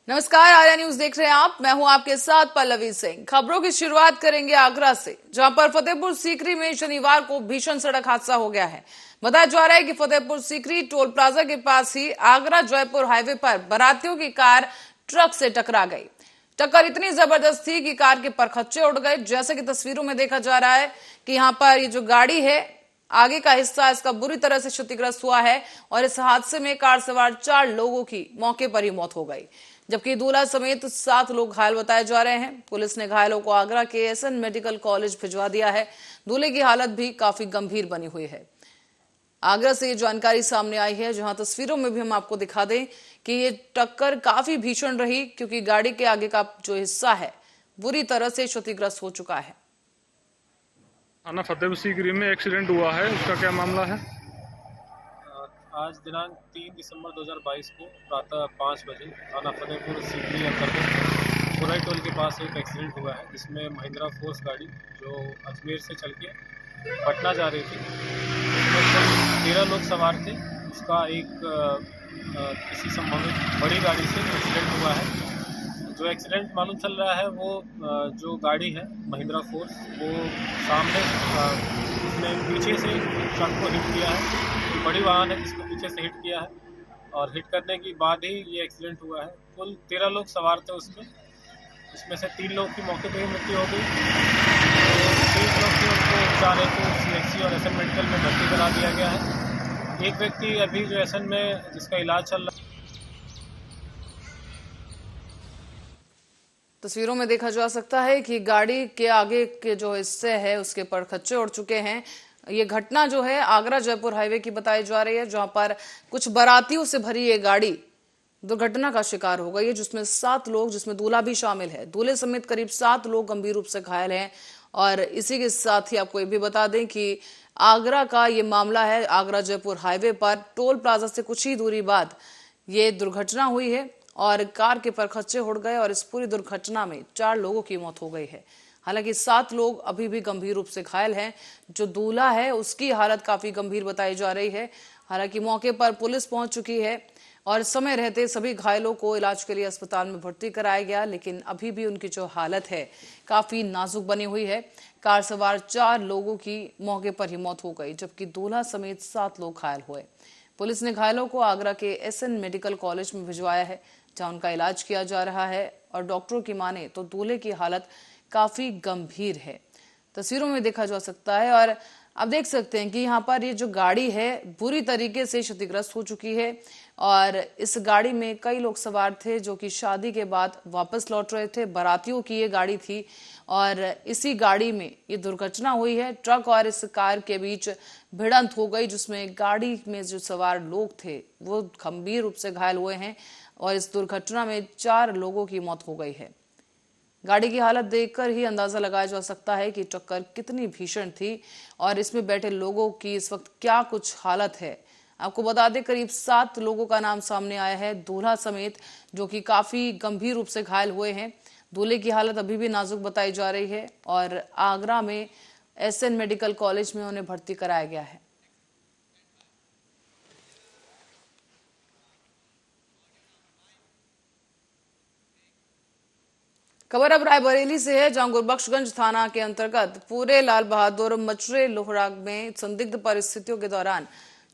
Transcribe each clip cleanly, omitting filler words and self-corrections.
नमस्कार, आर्या न्यूज देख रहे हैं आप। मैं हूं आपके साथ पल्लवी सिंह। खबरों की शुरुआत करेंगे आगरा से, जहां पर फतेहपुर सीकरी में शनिवार को भीषण सड़क हादसा हो गया है। बताया जा रहा है कि फतेहपुर सीकरी टोल प्लाजा के पास ही आगरा जयपुर हाईवे पर बारातियों की कार ट्रक से टकरा गई। टक्कर इतनी जबरदस्त थी कि कार के परखच्चे उड़ गए। जैसे कि तस्वीरों में देखा जा रहा है कि यहाँ पर ये जो गाड़ी है, आगे का हिस्सा इसका बुरी तरह से क्षतिग्रस्त हुआ है और इस हादसे में कार सवार 4 लोगों की मौके पर ही मौत हो गई, जबकि दूल्हा समेत 7 लोग घायल बताए जा रहे हैं। पुलिस ने घायलों को आगरा के एसएन मेडिकल कॉलेज भिजवा दिया है। दूल्हे की हालत भी काफी गंभीर बनी हुई है। आगरा से ये जानकारी सामने आई है, जहां तस्वीरों में भी हम आपको दिखा दें कि ये टक्कर काफी भीषण रही, क्योंकि गाड़ी के आगे का जो हिस्सा है बुरी तरह से क्षतिग्रस्त हो चुका है। थाना फतेहपुर सीकरी में एक्सीडेंट हुआ है, उसका क्या मामला है? आज दिनांक 3 दिसंबर 2022 को प्रातः 5 बजे थाना फतेहपुर सीकरी अंतर्गत खुराई टोल के पास एक एक्सीडेंट हुआ है, जिसमें महिंद्रा फोर्स गाड़ी जो अजमेर से चल के पटना जा रही थी, उसमें कुल 13 लोग सवार थे। उसका एक किसी संभवित बड़ी गाड़ी से एक्सीडेंट हुआ है। जो एक्सीडेंट मालूम चल रहा है वो जो गाड़ी है महिंद्रा फोर्स, वो सामने उसने पीछे से ट्रक को हिट किया है। एक बड़ी वाहन है जिसको पीछे से हिट किया है और हिट करने के बाद ही ये एक्सीडेंट हुआ है। कुल 13 लोग सवार थे उसमें से 3 लोग की मौके पर ही मृत्यु हो गई। तो 3 लोग की उनको उपचार हेतु सीएचसी और एसएन मेडिकल में भर्ती करा दिया गया है। एक व्यक्ति अभी जो एसएन में जिसका इलाज चल रहा है। तस्वीरों में देखा जा सकता है कि गाड़ी के आगे के जो हिस्से है उसके परखच्चे उड़ चुके हैं। ये घटना जो है आगरा जयपुर हाईवे की बताई जा रही है, जहां पर कुछ बारातियों से भरी ये गाड़ी दुर्घटना का शिकार हो गई है, जिसमें 7 लोग, जिसमें दूल्हा भी शामिल है। दूल्हे समेत करीब 7 लोग गंभीर रूप से घायल हैं। और इसी के साथ ही आपको ये भी बता दें कि आगरा का ये मामला है। आगरा जयपुर हाईवे पर टोल प्लाजा से कुछ ही दूरी बाद ये दुर्घटना हुई है और कार के परखच्चे उड़ गए और इस पूरी दुर्घटना में 4 लोगों की मौत हो गई है। हालांकि 7 लोग अभी भी गंभीर रूप से घायल हैं। जो दूल्हा है उसकी हालत काफी गंभीर बताई जा रही है। हालांकि मौके पर पुलिस पहुंच चुकी है और समय रहते सभी घायलों को इलाज के लिए अस्पताल में भर्ती कराया गया, लेकिन अभी भी उनकी जो हालत है काफी नाजुक बनी हुई है। कार सवार 4 लोगों की मौके पर ही मौत हो गई, जबकि दूल्हा समेत 7 लोग घायल हुए। पुलिस ने घायलों को आगरा के एसएन मेडिकल कॉलेज में भिजवाया है, जहां उनका इलाज किया जा रहा है। और डॉक्टरों की माने तो दूल्हे की हालत काफी गंभीर है। तस्वीरों में देखा जा सकता है और आप देख सकते हैं कि यहाँ पर ये जो गाड़ी है बुरी तरीके से क्षतिग्रस्त हो चुकी है। और इस गाड़ी में कई लोग सवार थे जो कि शादी के बाद वापस लौट रहे थे। बारातियों की ये गाड़ी थी और इसी गाड़ी में ये दुर्घटना हुई है। ट्रक और इस कार के बीच भिड़ंत हो गई, जिसमें गाड़ी में जो सवार लोग थे वो गंभीर रूप से घायल हुए हैं और इस दुर्घटना में 4 लोगों की मौत हो गई है। गाड़ी की हालत देखकर ही अंदाजा लगाया जा सकता है कि टक्कर कितनी भीषण थी और इसमें बैठे लोगों की इस वक्त क्या कुछ हालत है। आपको बता दें, करीब 7 लोगों का नाम सामने आया है, दूल्हा समेत, जो कि काफी गंभीर रूप से घायल हुए हैं। दूल्हे की हालत अभी भी नाजुक बताई जा रही है और आगरा में एसएन मेडिकल कॉलेज में उन्हें भर्ती कराया गया है। खबर अब रायबरेली से है, जहां गुरबख्शगंज थाना के अंतर्गत पूरे लाल बहादुर मचरे लोहरा में संदिग्ध परिस्थितियों के दौरान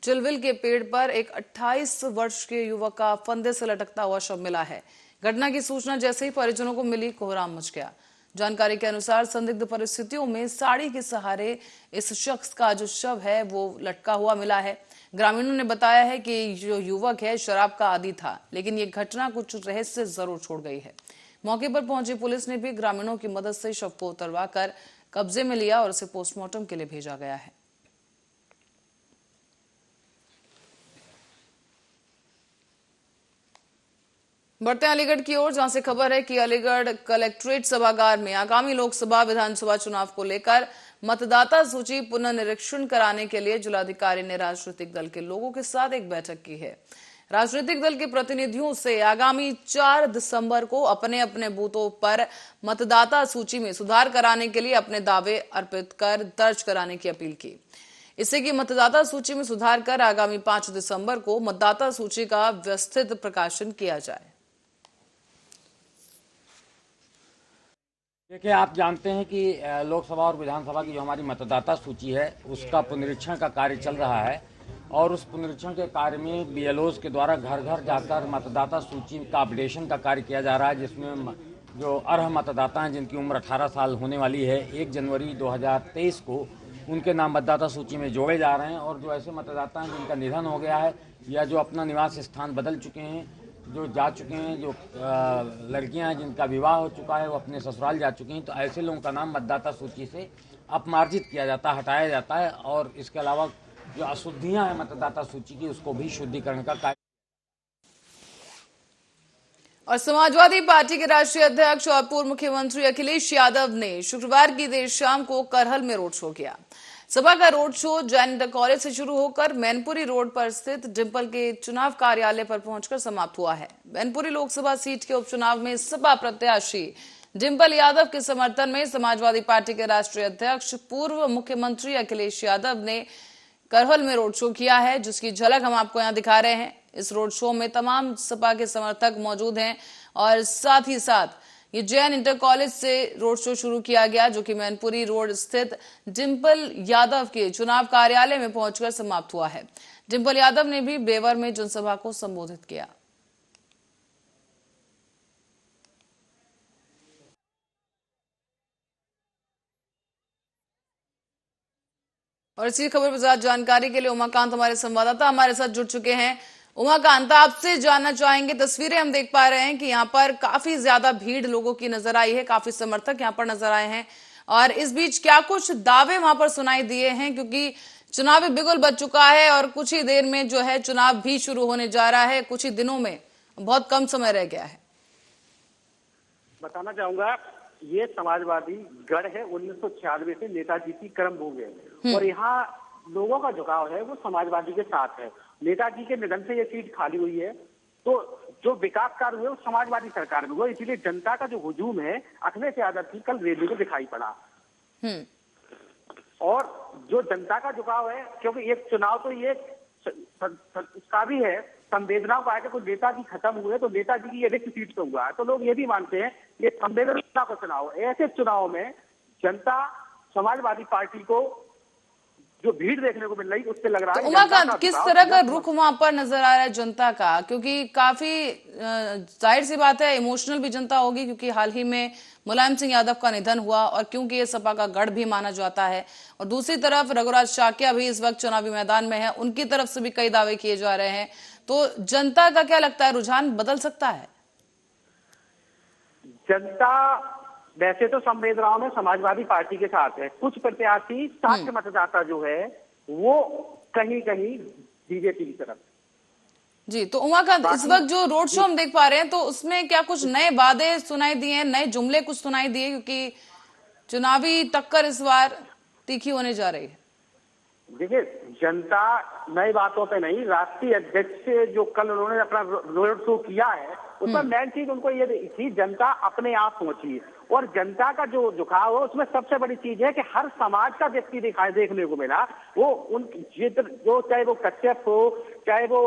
चिलविल के पेड़ पर एक 28 वर्ष के युवक का फंदे से लटकता हुआ शव मिला है। घटना की सूचना जैसे ही परिजनों को मिली, कोहराम मच गया। जानकारी के अनुसार संदिग्ध परिस्थितियों में साड़ी के सहारे इस शख्स का जो शव है वो लटका हुआ मिला है। ग्रामीणों ने बताया है कि जो युवक है शराब का आदी था, लेकिन ये घटना कुछ रहस्य जरूर छोड़ गई है। मौके पर पहुंची पुलिस ने भी ग्रामीणों की मदद से शव को उतरवाकर कब्जे में लिया और उसे पोस्टमार्टम के लिए भेजा गया है। बढ़ते हैं अलीगढ़ की ओर, जहां से खबर है कि अलीगढ़ कलेक्ट्रेट सभागार में आगामी लोकसभा विधानसभा चुनाव को लेकर मतदाता सूची पुनर्निरीक्षण कराने के लिए जिलाधिकारी ने राजनीतिक दल के लोगों के साथ एक बैठक की है। राजनीतिक दल के प्रतिनिधियों से आगामी 4 दिसंबर को अपने अपने बूथों पर मतदाता सूची में सुधार कराने के लिए अपने दावे अर्पित कर दर्ज कराने की अपील की। इससे कि मतदाता सूची में सुधार कर आगामी 5 दिसंबर को मतदाता सूची का व्यवस्थित प्रकाशन किया जाए। देखिए, आप जानते हैं कि लोकसभा और विधानसभा की जो हमारी मतदाता सूची है उसका पुनरीक्षण का कार्य चल रहा है और उस पुनरीक्षण के कार्य में बीएलओज के द्वारा घर घर जाकर मतदाता सूची का अपडेशन का कार्य किया जा रहा है, जिसमें जो अर्ह मतदाता हैं जिनकी उम्र 18 साल होने वाली है 1 जनवरी 2023 को उनके नाम मतदाता सूची में जोड़े जा रहे हैं। और जो ऐसे मतदाता हैं जिनका निधन हो गया है या जो अपना निवास स्थान बदल चुके हैं, जो जा चुके हैं, जो लड़कियां हैं जिनका विवाह हो चुका है वो अपने ससुराल जा चुकी हैं, तो ऐसे लोगों का नाम मतदाता सूची से अपमार्जित किया जाता है, हटाया जाता है। और इसके अलावा जो अशुद्धियां हैं मतदाता सूची की उसको भी शुद्धिकरण का कार्य। और समाजवादी पार्टी के राष्ट्रीय अध्यक्ष और पूर्व मुख्यमंत्री अखिलेश यादव ने शुक्रवार की देर शाम को करहल में रोड शो किया। सभा का road show Jain inter college से शुरू होकर मैनपुरी रोड पर स्थित डिंपल के चुनाव कार्यालय पर पहुंचकर समाप्त हुआ है। मैनपुरी लोकसभा सीट के उपचुनाव में सपा प्रत्याशी डिंपल यादव के समर्थन में समाजवादी पार्टी के राष्ट्रीय अध्यक्ष पूर्व मुख्यमंत्री अखिलेश यादव ने करहल में रोड शो किया है, जिसकी झलक हम आपको यहां दिखा रहे हैं। इस रोड शो में तमाम सपा के समर्थक मौजूद हैं और साथ ही साथ ये जैन इंटर कॉलेज से रोड शो शुरू किया गया, जो कि मैनपुरी रोड स्थित डिंपल यादव के चुनाव कार्यालय में पहुंचकर समाप्त हुआ है। डिंपल यादव ने भी बेवर में जनसभा को संबोधित किया। और इसी खबर पर ज्यादा जानकारी के लिए उमाकांत हमारे संवाददाता हमारे साथ जुड़ चुके हैं। उमाकांत, आपसे जानना चाहेंगे, तस्वीरें हम देख पा रहे हैं कि यहाँ पर काफी ज्यादा भीड़ लोगों की नजर आई है, काफी समर्थक यहाँ पर नजर आए हैं और इस बीच क्या कुछ दावे वहां पर सुनाई दिए हैं, क्योंकि चुनावी बिगुल बज चुका है और कुछ ही देर में जो है चुनाव भी शुरू होने जा रहा है, कुछ ही दिनों में, बहुत कम समय रह गया है। बताना चाहूंगा, ये समाजवादी गढ़ है, 1996 से नेताजी की कर्मभूमि है और यहाँ लोगों का झुकाव है वो समाजवादी के साथ है। नेताजी के निधन से ये सीट खाली हुई है, तो जो विकास कार्य हुए वो समाजवादी सरकार में हुआ, इसीलिए जनता का जो हुजूम है अखिलेश यादव की कल रैली में दिखाई पड़ा। और जो जनता का झुकाव है, क्योंकि एक चुनाव तो ये इसका भी है, संवेदनाओं का है कि कोई नेताजी खत्म हुए तो नेताजी की ये रिक्त सीट पे हुआ है, तो लोग ये भी मानते हैं ये संवेदना का चुनाव। ऐसे चुनाव में जनता समाजवादी पार्टी को जो भीड़ देखने को मिल रही उससे लग रहा है। उमाकांत, किस तरह का रुख वहां पर नजर आ रहा है जनता का, क्योंकि काफी जाहिर सी बात है इमोशनल भी जनता होगी, क्योंकि हाल ही में मुलायम सिंह यादव का निधन हुआ और क्योंकि ये सपा का गढ़ भी माना जाता है, और दूसरी तरफ रघुराज शाक्या भी इस वक्त चुनावी मैदान में है, उनकी तरफ से भी कई दावे किए जा रहे हैं, तो जनता का क्या लगता है, रुझान बदल सकता है? जनता वैसे तो संवेदनाओं में समाजवादी पार्टी के साथ है, कुछ प्रत्याशी साक्ष्य मतदाता जो है वो कहीं कहीं बीजेपी की तरफ। जी, तो उमाकांत, इस वक्त जो रोड शो हम देख पा रहे हैं तो उसमें क्या कुछ नए वादे सुनाई दिए हैं, नए जुमले कुछ सुनाई दिए, क्योंकि चुनावी टक्कर इस बार तीखी होने जा रही है? देखिए, जनता नई बातों पे नहीं, राष्ट्रीय अध्यक्ष से जो कल उन्होंने अपना रोड शो किया है उसमें मेन चीज उनको ये थी, जनता अपने आप पहुंची और जनता का जो झुकाव है उसमें सबसे बड़ी चीज है कि हर समाज का व्यक्ति दिखाई देखने को मिला। वो उन जो चाहे वो कश्यप हो, चाहे वो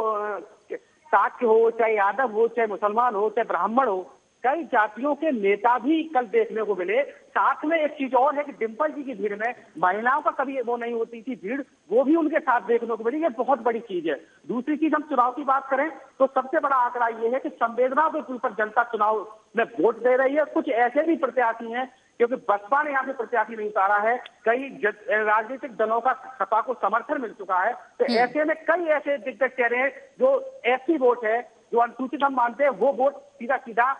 शाक्य हो, चाहे यादव हो, चाहे मुसलमान हो, चाहे ब्राह्मण हो, कई जातियों के नेता भी कल देखने को मिले। साथ में एक चीज और है कि डिंपल जी की भीड़ में महिलाओं का कभी वो नहीं होती थी भीड़, वो भी उनके साथ देखने को मिली, ये बहुत बड़ी चीज है। दूसरी चीज, हम चुनाव की बात करें तो सबसे बड़ा आंकड़ा ये है कि संवेदना के ऊपर जनता चुनाव में वोट दे रही है। कुछ ऐसे भी प्रत्याशी हैं, क्योंकि बसपा ने यहाँ पे प्रत्याशी नहीं उतारा है, कई राजनीतिक दलों का सपा को समर्थन मिल चुका है, तो ऐसे में कई ऐसे दिग्गज चेहरे हैं जो एससी वोट है, जो अनुसूचित हम मानते हैं, वो वोट सीधा सीधा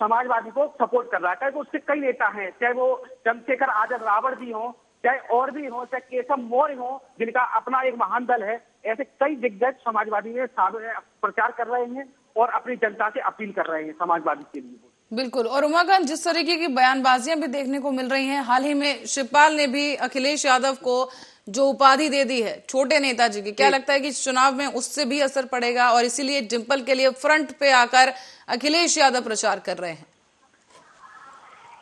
समाजवादी को सपोर्ट कर रहा है। चाहे वो उससे कई नेता हैं, चाहे वो चंद्रशेखर आजाद रावण जी हो, चाहे और भी हो, चाहे केशव मौर्य हो जिनका अपना एक महान दल है, ऐसे कई दिग्गज समाजवादी में प्रचार कर रहे हैं और अपनी जनता से अपील कर रहे हैं समाजवादी के लिए। बिल्कुल। और उमाकांत, जिस तरीके की बयानबाजियां भी देखने को मिल रही हैं, हाल ही में शिवपाल ने भी अखिलेश यादव को जो उपाधि दे दी है छोटे नेताजी की, क्या लगता है कि इस चुनाव में उससे भी असर पड़ेगा और इसीलिए डिंपल के लिए फ्रंट पे आकर अखिलेश यादव प्रचार कर रहे हैं?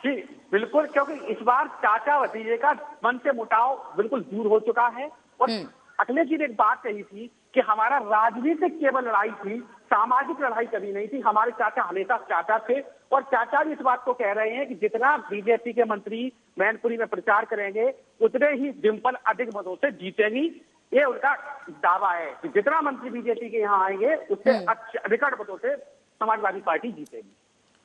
जी बिल्कुल, क्योंकि इस बार चाचा भतीजे का मन से मुटाव बिल्कुल दूर हो चुका है और अखिलेश जी ने एक बात कही थी कि हमारा राजनीतिक केवल लड़ाई थी सामाजिक लड़ाई कभी नहीं थी। हमारे चाचा हमेशा चाचा थे और चाचा भी इस बात को कह रहे हैं कि जितना बीजेपी के मंत्री मैनपुरी में प्रचार करेंगे उतने ही डिंपल अधिक मतों से जीतेगी। ये उनका दावा है कि जितना मंत्री बीजेपी के यहाँ आएंगे उससे रिकॉर्ड मतों से समाजवादी पार्टी जीतेगी।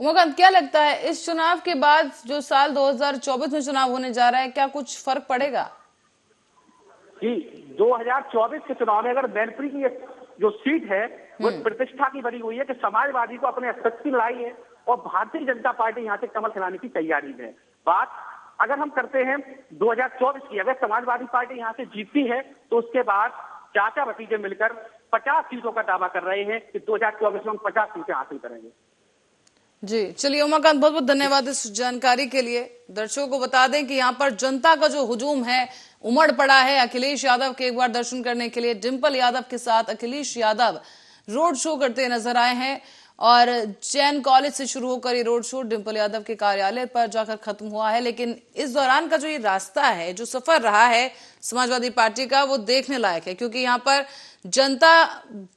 उमाकांत, क्या लगता है इस चुनाव के बाद जो साल 2024 में चुनाव होने जा रहा है, क्या कुछ फर्क पड़ेगा? जी, 2024 के चुनाव में अगर मैनपुरी की जो सीट है वो प्रतिष्ठा की बनी हुई है कि समाजवादी को अपने अस्तित्व की लड़ाई है और भारतीय जनता पार्टी यहाँ से कमल खिलाने की तैयारी में। बात अगर हम करते हैं 2024 की, अगर समाजवादी पार्टी यहाँ से जीतती है तो उसके बाद चाचा भतीजे मिलकर 50 सीटों का दावा कर रहे हैं कि 2024 में हम 50 सीटें हासिल करेंगे। जी चलिए उमाकांत, बहुत बहुत धन्यवाद इस जानकारी के लिए। दर्शकों को बता दें कि यहाँ पर जनता का जो हुजूम है उमड़ पड़ा है अखिलेश यादव के एक बार दर्शन करने के लिए। डिंपल यादव के साथ अखिलेश यादव रोड शो करते नजर आए हैं और जैन कॉलेज से शुरू होकर ये रोड शो डिंपल यादव के कार्यालय पर जाकर खत्म हुआ है। लेकिन इस दौरान का जो ये रास्ता है, जो सफर रहा है समाजवादी पार्टी का, वो देखने लायक है क्योंकि यहाँ पर जनता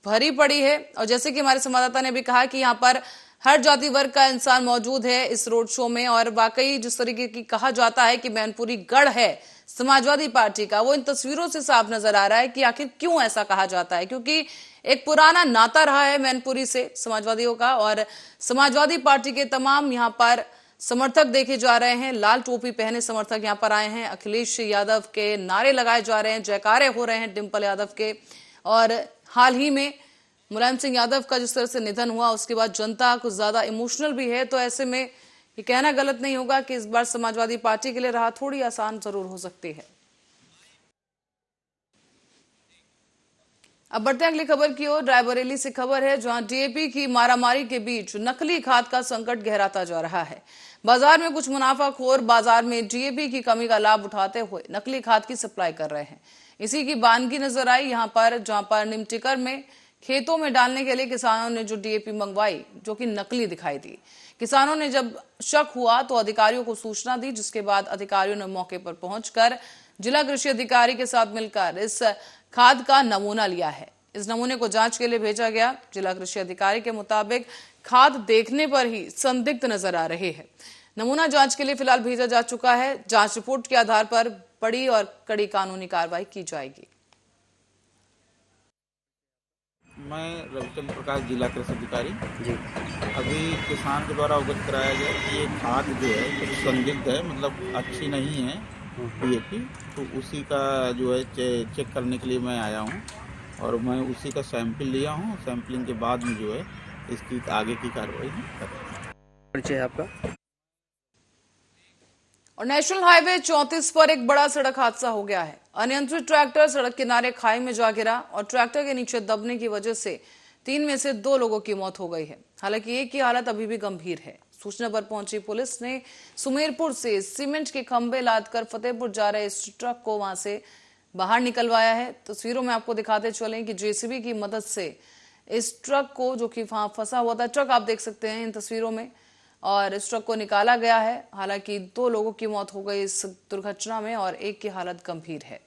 भरी पड़ी है और जैसे कि हमारे संवाददाता ने भी कहा कि यहाँ पर हर जाति वर्ग का इंसान मौजूद है इस रोड शो में। और वाकई जिस तरीके की कहा जाता है कि मैनपुरी गढ़ है समाजवादी पार्टी का, वो इन तस्वीरों से साफ नजर आ रहा है कि आखिर क्यों ऐसा कहा जाता है। क्योंकि एक पुराना नाता रहा है मैनपुरी से समाजवादियों का और समाजवादी पार्टी के तमाम यहाँ पर समर्थक देखे जा रहे हैं। लाल टोपी पहने समर्थक यहाँ पर आए हैं। अखिलेश यादव के नारे लगाए जा रहे हैं, जयकारे हो रहे हैं डिंपल यादव के। और हाल ही में मुलायम सिंह यादव का जिस तरह से निधन हुआ उसके बाद जनता कुछ ज्यादा इमोशनल भी है, तो ऐसे में ये कहना गलत नहीं होगा कि इस बार समाजवादी पार्टी के लिए राह थोड़ी आसान जरूर हो सकती है। अब बढ़ते हैं अगली खबर की ओर। रायबरेली से खबर है जहां डीएपी की मारामारी के बीच नकली खाद का संकट गहराता जा रहा है। बाजार में कुछ मुनाफाखोर बाजार में डीएपी की कमी का लाभ उठाते हुए नकली खाद की सप्लाई कर रहे हैं। इसी की बानगी नजर आई यहाँ पर, जहां पर निमटिकर में खेतों में डालने के लिए किसानों ने जो डीएपी मंगवाई जो कि नकली दिखाई दी। किसानों ने जब शक हुआ तो अधिकारियों को सूचना दी, जिसके बाद अधिकारियों ने मौके पर पहुंचकर जिला कृषि अधिकारी के साथ मिलकर इस खाद का नमूना लिया है। इस नमूने को जांच के लिए भेजा गया। जिला कृषि अधिकारी के मुताबिक खाद देखने पर ही संदिग्ध नजर आ रही है। नमूना जांच के लिए फिलहाल भेजा जा चुका है। जांच रिपोर्ट के आधार पर बड़ी और कड़ी कानूनी कार्रवाई की जाएगी। मैं रविचंद्र प्रकाश, जिला कृषि अधिकारी जी। अभी किसान के द्वारा अवगत कराया गया कि ये खाद जो है कुछ संदिग्ध है, मतलब अच्छी नहीं है डीएपी, तो उसी का जो है चेक करने के लिए मैं आया हूँ और मैं उसी का सैंपल लिया हूँ। सैंपलिंग के बाद में जो है इसकी आगे की कार्रवाई करेंगे। परिचय आपका? और नेशनल हाईवे 34 पर एक बड़ा सड़क हादसा हो गया है। अनियंत्रित ट्रैक्टर सड़क किनारे खाई में जा गिरा और ट्रैक्टर के नीचे दबने की वजह से 3 में से 2 लोगों की मौत हो गई है। हालांकि एक की हालत अभी भी गंभीर है। सूचना पर पहुंची पुलिस ने सुमेरपुर से सीमेंट के खंभे लादकर फतेहपुर जा रहे इस ट्रक को वहां से बाहर निकलवाया है। तस्वीरों में आपको दिखाते चलें कि जेसीबी की मदद से इस ट्रक को, जो कि वहां फंसा हुआ था, ट्रक आप देख सकते हैं इन तस्वीरों में, और इस ट्रक को निकाला गया है। हालांकि 2 लोगों की मौत हो गई इस दुर्घटना में और एक की हालत गंभीर है।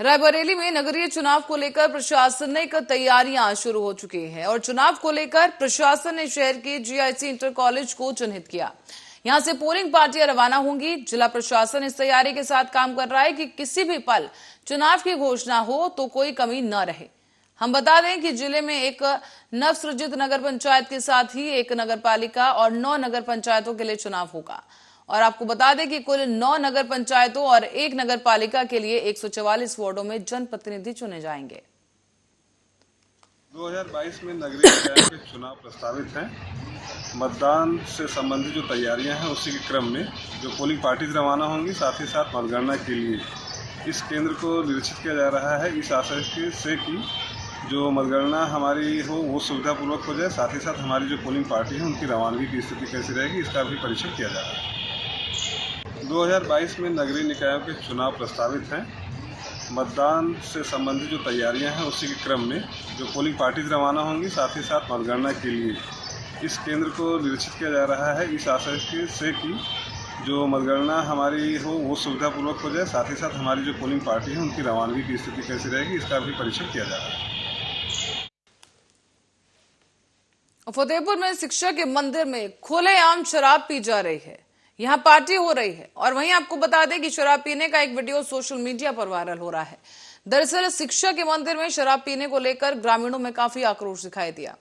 रायबरेली में नगरीय चुनाव को लेकर प्रशासनिक तैयारियां शुरू हो चुकी हैं और चुनाव को लेकर प्रशासन ने शहर के जीआईसी इंटर कॉलेज को चिन्हित किया। यहां से पोलिंग पार्टियां रवाना होंगी। जिला प्रशासन इस तैयारी के साथ काम कर रहा है कि किसी भी पल चुनाव की घोषणा हो तो कोई कमी न रहे। हम बता दें कि जिले में एक नवसृजित नगर पंचायत के साथ ही एक नगर पालिका और 9 नगर पंचायतों के लिए चुनाव होगा। और आपको बता दें कि कुल 9 नगर पंचायतों और 1 नगर पालिका के लिए 144 वार्डों में जनप्रतिनिधि चुने जाएंगे। 2022 में नगरीय निकाय के चुनाव प्रस्तावित हैं। मतदान से संबंधित जो तैयारियां हैं उसी के क्रम में जो पोलिंग पार्टीज रवाना होंगी, साथ ही साथ मतगणना के लिए इस केंद्र को निरीक्षित किया जा रहा है, इस आशय से कि जो मतगणना हमारी हो वो सुविधापूर्वक हो जाए, साथ ही साथ हमारी जो पोलिंग पार्टी है उनकी रवानगी की स्थिति कैसी रहेगी, इसका भी परीक्षण किया जा रहा है। 2022 में नगरीय निकायों के चुनाव प्रस्तावित हैं। मतदान से संबंधित जो तैयारियां हैं उसी के क्रम में जो पोलिंग पार्टीज रवाना होंगी, साथ ही साथ मतगणना के लिए इस केंद्र को निरीक्षित किया जा रहा है, इस आशय से कि जो मतगणना हमारी हो वो सुविधापूर्वक हो जाए, साथ ही साथ हमारी जो पोलिंग पार्टी है उनकी रवानगी की स्थिति कैसी रहेगी, इसका भी परीक्षण किया जा रहा है। फतेहपुर में शिक्षक के मंदिर में खुलेआम शराब पी जा रही है। यहां पार्टी हो रही है और वहीं आपको बता दें कि शराब पीने का एक वीडियो सोशल मीडिया पर वायरल हो रहा है। दरअसल शिक्षक के मंदिर में शराब पीने को लेकर ग्रामीणों में काफी आक्रोश दिखाई दिया।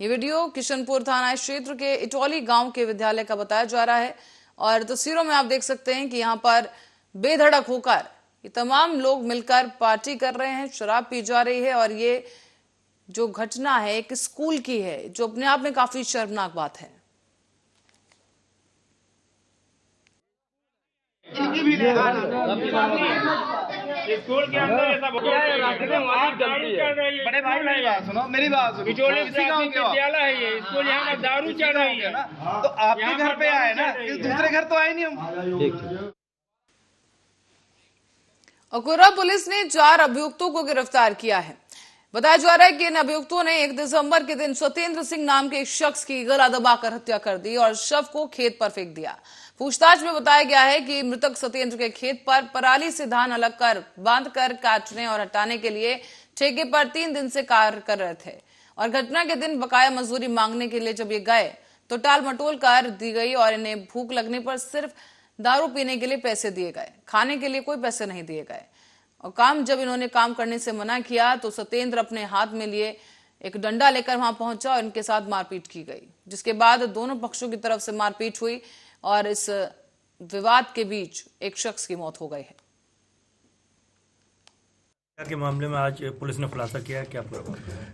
ये वीडियो किशनपुर थाना क्षेत्र के इटौली गांव के विद्यालय का बताया जा रहा है और तस्वीरों में आप देख सकते हैं कि यहाँ पर बेधड़क होकर ये तमाम लोग मिलकर पार्टी कर रहे हैं, शराब पी जा रही है और ये जो घटना है एक स्कूल की है, जो अपने आप में काफी शर्मनाक बात है। स्कूल के अंदर ऐसा बड़े भाई मेरी बात सुनो, मेरी बात सुनो। विद्यालय है ये, स्कूल यहाँ दारू चल रही है ना, तो आपके घर पे आए ना, इस दूसरे घर तो आए नहीं हम। अकोरा पुलिस ने 4 अभियुक्तों को गिरफ्तार किया है। बताया जा रहा है कि इन अभियुक्तों ने 1 दिसंबर के दिन सत्येंद्र सिंह नाम के एक शख्स की गला दबाकर हत्या कर दी और शव को खेत पर फेंक दिया। पूछताछ में बताया गया है कि मृतक सत्येंद्र के खेत पर पराली से धान अलग कर बांधकर काटने और हटाने के लिए ठेके पर 3 दिन से कार्य कर रहे थे और घटना के दिन बकाया मजदूरी मांगने के लिए जब ये गए तो टाल मटोल कर दी गई और इन्हें भूख लगने पर सिर्फ दारू पीने के लिए पैसे दिए गए, खाने के लिए कोई पैसे नहीं दिए गए। और जब इन्होंने काम करने से मना किया तो सत्येंद्र अपने हाथ में लिए एक डंडा लेकर वहां पहुंचा और इनके साथ मारपीट की गई, जिसके बाद दोनों पक्षों की तरफ से मारपीट हुई और इस विवाद के बीच एक शख्स की मौत हो गई है। के मामले में आज पुलिस ने खुलासा किया है। क्या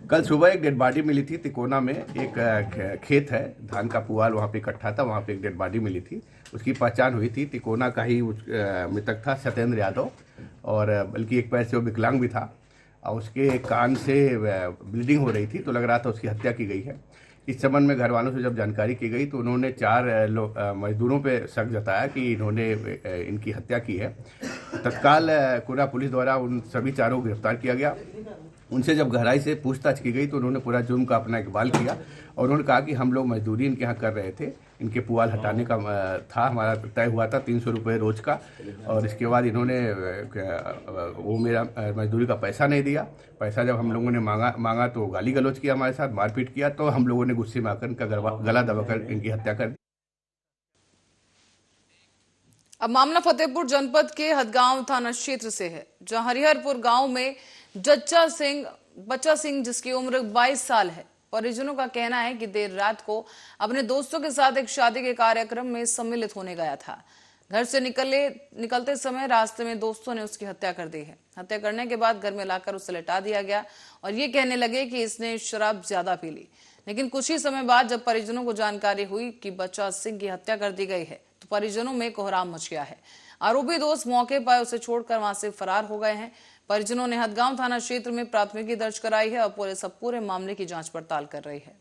कल सुबह एक डेड बॉडी मिली थी तिकोना में, एक खेत है धान का पुआल वहाँ पे इकट्ठा था, वहाँ पे एक डेड बॉडी मिली थी। उसकी पहचान हुई थी, तिकोना का ही मृतक था सत्येंद्र यादव और बल्कि एक पैर से वो विकलांग भी था और उसके कान से ब्लीडिंग हो रही थी तो लग रहा था उसकी हत्या की गई है। इस संबंध में घर वालों से जब जानकारी की गई तो उन्होंने 4 मजदूरों पे शक जताया कि इन्होंने इनकी हत्या की है। तत्काल कोरा पुलिस द्वारा उन सभी 4 को गिरफ्तार किया गया। उनसे जब गहराई से पूछताछ की गई तो उन्होंने पूरा जुर्म का अपना इकबाल किया और उन्होंने कहा कि हम लोग मजदूरी इनके यहाँ कर रहे थे, इनके पुआल हटाने का था, हमारा तय हुआ था 300 रुपये रोज का और इसके बाद इन्होंने वो मेरा मजदूरी का पैसा नहीं दिया। पैसा जब हम लोगों ने मांगा तो गाली गलौज किया, हमारे साथ मारपीट किया, तो हम लोगों ने गुस्से में आकर इनका गला दबाकर इनकी हत्या कर दी। अब मामला फतेहपुर जनपद के हदगांव थाना क्षेत्र से है, जहां हरिहरपुर गांव में बच्चा सिंह जिसकी उम्र 22 साल है, परिजनों का कहना है कि देर रात को अपने दोस्तों के साथ एक शादी के कार्यक्रम में सम्मिलित होने गया था। घर से निकलते समय रास्ते में दोस्तों ने उसकी हत्या कर दी है। हत्या करने के बाद घर में लाकर उसे लिटा दिया गया और ये कहने लगे कि इसने शराब ज्यादा पी ली। लेकिन कुछ ही समय बाद जब परिजनों को जानकारी हुई कि बच्चा सिंह की हत्या कर दी गई है तो परिजनों में कोहराम मच गया है। आरोपी दोस्त मौके पर उसे छोड़कर वहां से फरार हो गए हैं। परिजनों ने हदगांव थाना क्षेत्र में प्राथमिकी दर्ज कराई है और पुलिस अब पूरे मामले की जांच पड़ताल कर रही है।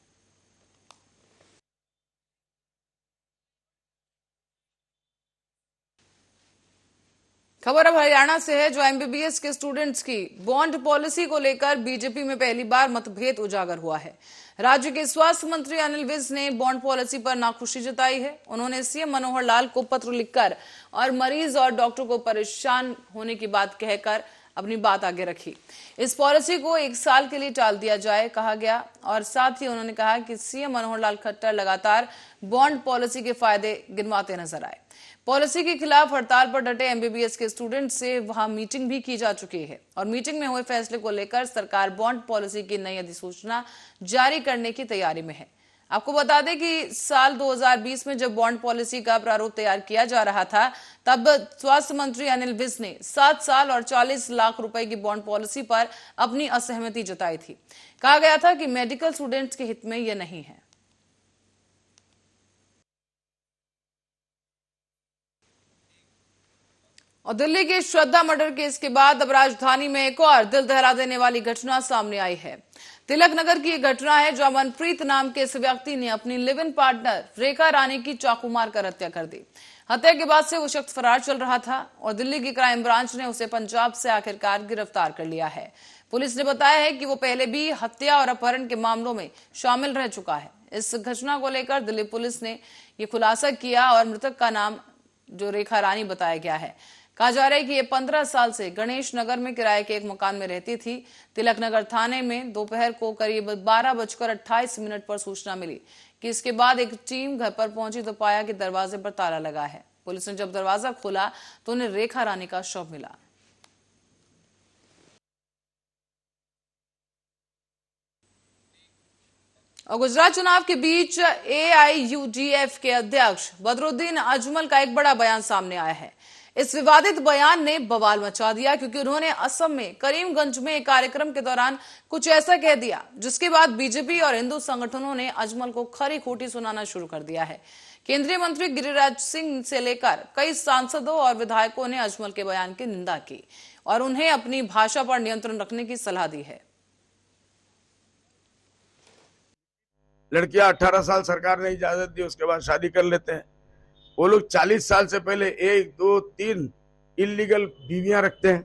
खबर अब हरियाणा से है, जो एमबीबीएस के स्टूडेंट्स की बॉन्ड पॉलिसी को लेकर बीजेपी में पहली बार मतभेद उजागर हुआ है। राज्य के स्वास्थ्य मंत्री अनिल विज ने बॉन्ड पॉलिसी पर नाखुशी जताई है। उन्होंने सीएम मनोहर लाल को पत्र लिखकर और मरीज और डॉक्टर को परेशान होने की बात कहकर अपनी बात आगे रखी। इस पॉलिसी को 1 साल के लिए टाल दिया जाए कहा गया और साथ ही उन्होंने कहा कि सीएम मनोहर लाल खट्टर लगातार बॉन्ड पॉलिसी के फायदे गिनवाते नजर आए। पॉलिसी के खिलाफ हड़ताल पर डटे एमबीबीएस के स्टूडेंट से वहां मीटिंग भी की जा चुकी है और मीटिंग में हुए फैसले को लेकर सरकार बॉन्ड पॉलिसी की नई अधिसूचना जारी करने की तैयारी में है। आपको बता दें कि साल 2020 में जब बॉन्ड पॉलिसी का प्रारूप तैयार किया जा रहा था तब स्वास्थ्य मंत्री अनिल विज ने 7 साल और 40 लाख रुपए की बॉन्ड पॉलिसी पर अपनी असहमति जताई थी। कहा गया था कि मेडिकल स्टूडेंट्स के हित में यह नहीं है। और दिल्ली के श्रद्धा मर्डर केस के बाद अब राजधानी में एक और दिल दहला देने वाली घटना सामने आई है। तिलक नगर की एक घटना है जहां मनप्रीत नाम के इस व्यक्ति ने अपनी लिव इन पार्टनर रेखा रानी की चाकू मारकर हत्या कर दी। हत्या के बाद से वो शख्स फरार चल रहा था और दिल्ली की क्राइम ब्रांच ने उसे पंजाब से आखिरकार गिरफ्तार कर लिया है। पुलिस ने बताया है कि वो पहले भी हत्या और अपहरण के मामलों में शामिल रह चुका है। इस घटना को लेकर दिल्ली पुलिस ने ये खुलासा किया और मृतक का नाम जो रेखा रानी बताया गया है। कहा जा रहा है कि ये 15 साल से गणेश नगर में किराए के एक मकान में रहती थी। तिलक नगर थाने में दोपहर को करीब 12:28 पर सूचना मिली कि इसके बाद एक टीम घर पर पहुंची तो पाया कि दरवाजे पर ताला लगा है। पुलिस ने जब दरवाजा खोला तो उन्हें रेखा रानी का शव मिला। और गुजरात चुनाव के बीच AIUDF के अध्यक्ष बदरुद्दीन अजमल का एक बड़ा बयान सामने आया है। इस विवादित बयान ने बवाल मचा दिया क्योंकि उन्होंने असम में करीमगंज में एक कार्यक्रम के दौरान कुछ ऐसा कह दिया जिसके बाद बीजेपी और हिंदू संगठनों ने अजमल को खरी खोटी सुनाना शुरू कर दिया है। केंद्रीय मंत्री गिरिराज सिंह से लेकर कई सांसदों और विधायकों ने अजमल के बयान की निंदा की और उन्हें अपनी भाषा पर नियंत्रण रखने की सलाह दी है। लड़कियां 18 साल सरकार ने इजाजत दी, उसके बाद शादी कर लेते हैं। वो लोग 40 साल से पहले 1, 2, 3 इलीगल बीवियां रखते हैं,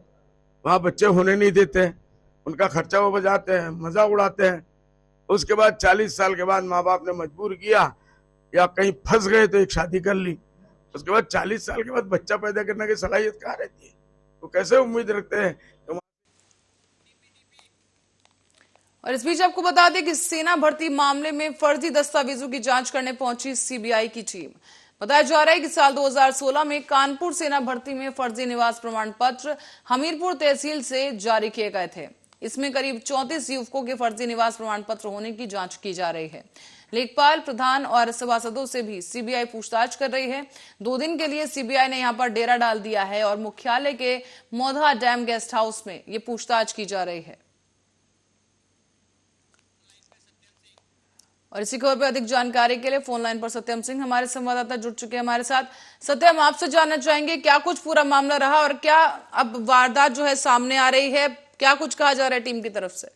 वहां बच्चे होने नहीं देते हैं, उनका खर्चा वो बजाते हैं, मजा उड़ाते हैं। उसके बाद 40 साल के बाद माँ बाप ने मजबूर किया या कहीं फंस गए तो एक शादी कर ली। उसके बाद 40 साल के बाद बच्चा पैदा करने की सलाहियत कहाँ रहती है? तो कैसे उम्मीद रखते हैं? और इस बीच आपको बता दें कि सेना भर्ती मामले में फर्जी दस्तावेजों की जांच करने पहुंची CBI की टीम। बताया जा रहा है कि साल 2016 में कानपुर सेना भर्ती में फर्जी निवास प्रमाण पत्र हमीरपुर तहसील से जारी किए गए थे। इसमें करीब 34 युवकों के फर्जी निवास प्रमाण पत्र होने की जांच की जा रही है। लेखपाल, प्रधान और सभासदों से भी CBI पूछताछ कर रही है। 2 दिन के लिए CBI ने यहां पर डेरा डाल दिया है और मुख्यालय के मोधा डैम गेस्ट हाउस में ये पूछताछ की जा रही है। और इसी खबर पर अधिक जानकारी के लिए फोन लाइन पर सत्यम सिंह हमारे संवाददाता जुड़ चुके हैं हमारे साथ। सत्यम, आपसे जानना चाहेंगे क्या कुछ पूरा मामला रहा और क्या अब वारदात जो है सामने आ रही है, क्या कुछ कहा जा रहा है टीम की तरफ से?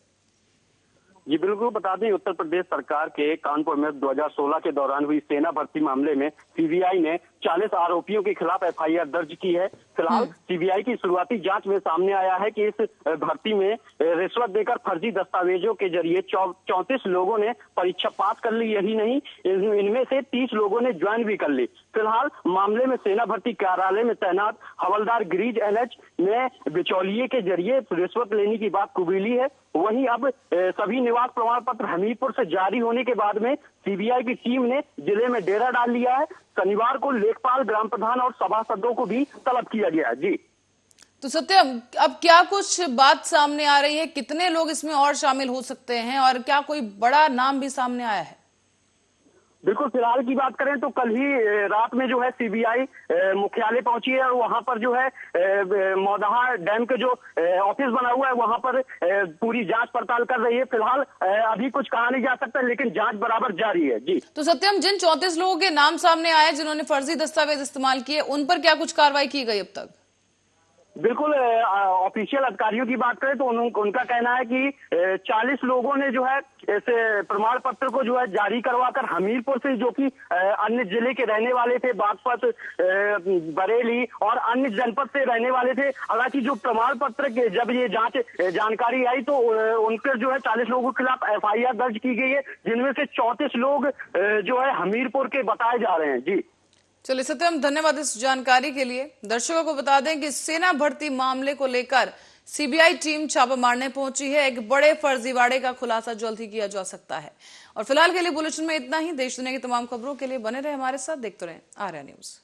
जी बिल्कुल, बता दें उत्तर प्रदेश सरकार के कानपुर में 2016 के दौरान हुई सेना भर्ती मामले में CBI ने 40 आरोपियों के खिलाफ FIR दर्ज की है। फिलहाल CBI की शुरुआती जांच में सामने आया है कि इस भर्ती में रिश्वत देकर फर्जी दस्तावेजों के जरिए 34 लोगों ने परीक्षा पास कर ली। यही नहीं, इनमें से 30 लोगों ने ज्वाइन भी कर ली। फिलहाल मामले में सेना भर्ती कार्यालय में तैनात हवलदार गिरीज NH ने बिचौलिए के जरिए रिश्वत लेने की बात कबूली है। वहीं अब सभी निवास प्रमाण पत्र हमीरपुर से जारी होने के बाद में CBI की टीम ने जिले में डेरा डाल लिया है। शनिवार को लेखपाल, ग्राम प्रधान और सभासदों को भी तलब किया गया है। जी तो सत्यम, अब क्या कुछ बात सामने आ रही है, कितने लोग इसमें और शामिल हो सकते हैं और क्या कोई बड़ा नाम भी सामने आया है? बिल्कुल, फिलहाल की बात करें तो कल ही रात में जो है CBI मुख्यालय पहुंची है और वहां पर जो है मौदहा डैम के जो ऑफिस बना हुआ है वहां पर पूरी जांच पड़ताल कर रही है। फिलहाल अभी कुछ कहा नहीं जा सकता, लेकिन जांच बराबर जारी है। जी तो सत्यम, जिन 34 लोगों के नाम सामने आए जिन्होंने फर्जी दस्तावेज इस्तेमाल किए, उन पर क्या कुछ कार्रवाई की गई अब तक? बिल्कुल, ऑफिशियल अधिकारियों की बात करें तो उनका कहना है कि 40 लोगों ने जो है इस प्रमाण पत्र को जो है जारी करवाकर हमीरपुर से, जो कि अन्य जिले के रहने वाले थे, बागपत, बरेली और अन्य जनपद से रहने वाले थे। हालांकि जो प्रमाण पत्र के जब ये जांच जानकारी आई तो उनके जो है 40 लोगों के खिलाफ FIR दर्ज की गई है, जिनमें से 34 लोग जो है हमीरपुर के बताए जा रहे हैं। जी चलिए सत्यम, धन्यवाद इस जानकारी के लिए। दर्शकों को बता दें कि सेना भर्ती मामले को लेकर CBI टीम छापा मारने पहुंची है। एक बड़े फर्जीवाड़े का खुलासा जल्द ही किया जा सकता है। और फिलहाल के लिए बुलेटिन में इतना ही। देश दुनिया की तमाम खबरों के लिए बने रहे हमारे साथ, देखते रहें आर्या न्यूज।